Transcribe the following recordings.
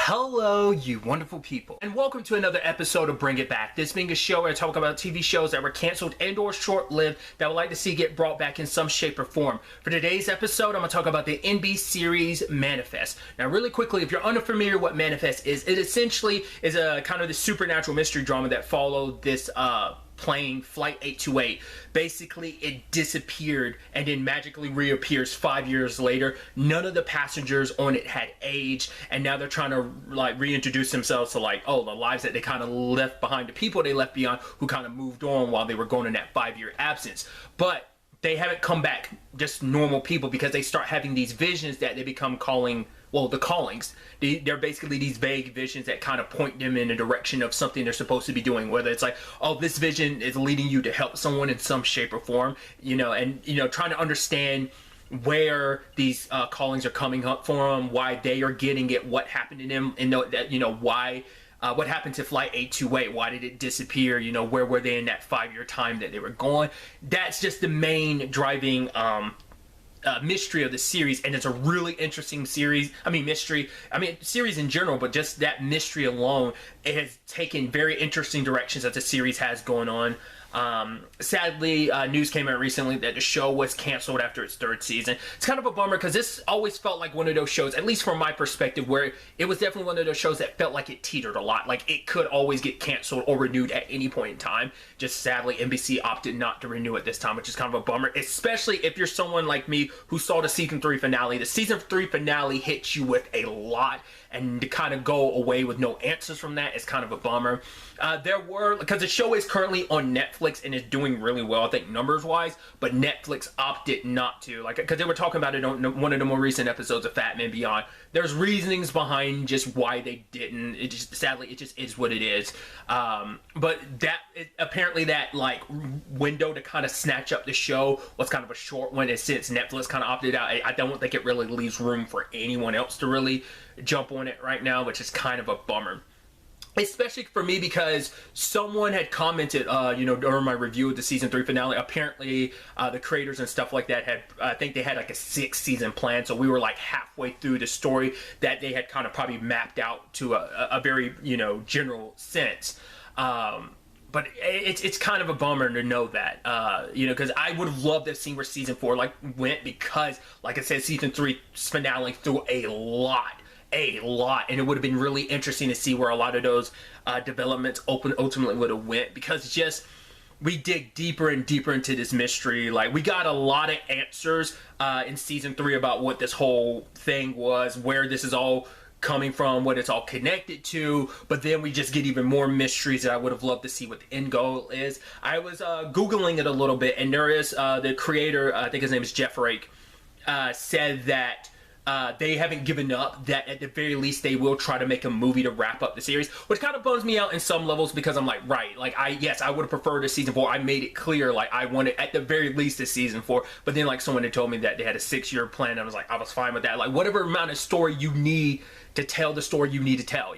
Hello, you wonderful people, and welcome to another episode of Bring It Back. This being a show where I talk about TV shows that were canceled and or short-lived that I would like to see get brought back in some shape or form. For today's episode, I'm going to talk about the NBC series Manifest. Now, really quickly, if you're unfamiliar what Manifest is, it essentially is a kind of the supernatural mystery drama that followed this plane, Flight 828. Basically, it disappeared and then magically reappears 5 years later. None of the passengers on it had aged, and now they're trying to like reintroduce themselves to like, oh, the lives that they kind of left behind, the people they left behind who kind of moved on while they were going in that 5-year absence. But they haven't come back just normal people because they start having these visions that they become calling, well, the callings. They're basically these vague visions that kind of point them in the direction of something they're supposed to be doing, whether it's like, oh, this vision is leading you to help someone in some shape or form, and trying to understand where these callings are coming up from, why they are getting it, what happened to them, and why what happened to Flight 828, why did it disappear, where were they in that 5-year time that they were gone. That's just the main driving mystery of the series, and it's a really interesting series. Series in general, but just that mystery alone, it has taken very interesting directions that the series has going on. Sadly, news came out recently that the show was canceled after its 3rd season. It's kind of a bummer because this always felt like one of those shows, at least from my perspective, where it was definitely one of those shows that felt like it teetered a lot. Like it could always get canceled or renewed at any point in time. Just sadly, NBC opted not to renew it this time, which is kind of a bummer, especially if you're someone like me who saw the season 3 finale. The season 3 finale hits you with a lot, and to kind of go away with no answers from that is kind of a bummer. Because the show is currently on Netflix and is doing really well, I think, numbers-wise, but Netflix opted not to. Because they were talking about it on one of the more recent episodes of Fat Man Beyond. There's reasonings behind just why they didn't. Sadly, it just is what it is. But apparently that window to kind of snatch up the show was kind of a short one, and since Netflix kind of opted out, I don't think it really leaves room for anyone else to really jump on it right now, which is kind of a bummer. Especially for me, because someone had commented, during my review of the season 3 finale. Apparently, the creators and stuff like that I think they had like a 6-season plan. So we were like halfway through the story that they had kind of probably mapped out to a very, general sense. But it's kind of a bummer to know that, because I would have loved to have seen where season 4 went, because, like I said, season 3 finale threw a lot, and it would have been really interesting to see where a lot of those developments ultimately would have went, because we dig deeper and deeper into this mystery. We got a lot of answers in season 3 about what this whole thing was, where this is all coming from, what it's all connected to, but then we just get even more mysteries that I would have loved to see what the end goal is. I was Googling it a little bit, and there is the creator, I think his name is Jeff Rake, said that they haven't given up, that at the very least they will try to make a movie to wrap up the series, which kind of bums me out in some levels, because I'm like, right, I would have preferred a season 4. I made it clear, I wanted at the very least a season 4, but then someone had told me that they had a 6-year plan, and I was fine with that. Whatever amount of story you need to tell the story you need to tell,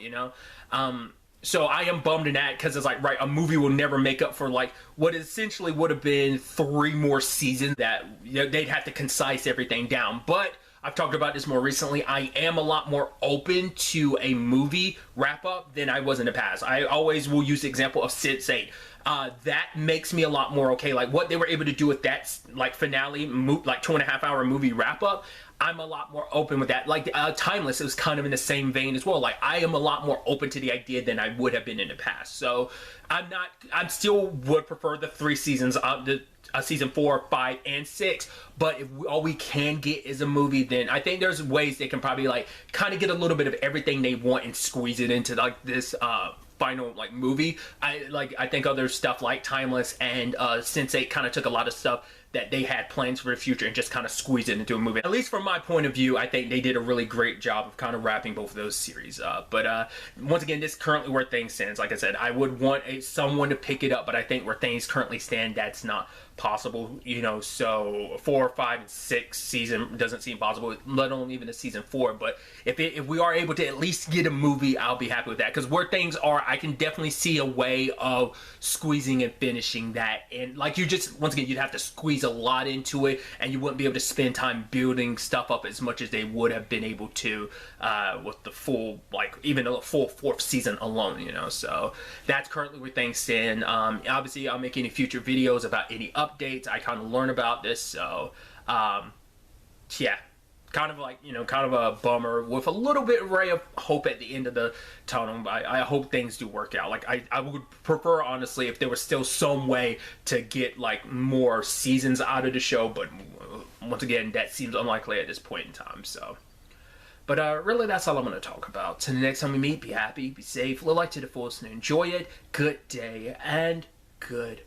So I am bummed in that, because it's right, a movie will never make up for what essentially would have been 3 more seasons that they'd have to concise everything down. But I've talked about this more recently. I am a lot more open to a movie wrap-up than I was in the past. I always will use the example of Sense8. That makes me a lot more okay. What they were able to do with that finale, 2.5-hour movie wrap-up, I'm a lot more open with that. Timeless, it was kind of in the same vein as well. I am a lot more open to the idea than I would have been in the past. So I still would prefer the 3 seasons, season 4, 5, and 6. But if all we can get is a movie, then I think there's ways they can probably kind of get a little bit of everything they want and squeeze it into this final movie. I think other stuff like Timeless and Sense8 kind of took a lot of stuff that they had plans for the future and just kind of squeezed it into a movie. At least from my point of view, I think they did a really great job of kind of wrapping both of those series up. But once again, this is currently where things stand. Like I said, I would want someone to pick it up, but I think where things currently stand, that's not possible, you know, so 4, 5, and 6 season doesn't seem possible, let alone even a season 4. But if we are able to at least get a movie, I'll be happy with that, because where things are, I can definitely see a way of squeezing and finishing that. And like, you just, once again, you'd have to squeeze a lot into it, and you wouldn't be able to spend time building stuff up as much as they would have been able to with the full, like, even a full 4th season alone, you know. So that's currently where things stand. Obviously, I'll make any future videos about any updates. I kind of learn about this, so yeah, kind of like, you know, kind of a bummer with a little bit of ray of hope at the end of the tunnel. I hope things do work out. Like, I would prefer, honestly, if there was still some way to get like more seasons out of the show, but once again, that seems unlikely at this point in time. So, but really, that's all I'm going to talk about. Till the next time we meet, be happy, be safe, live life to the fullest, and enjoy it. Good day and good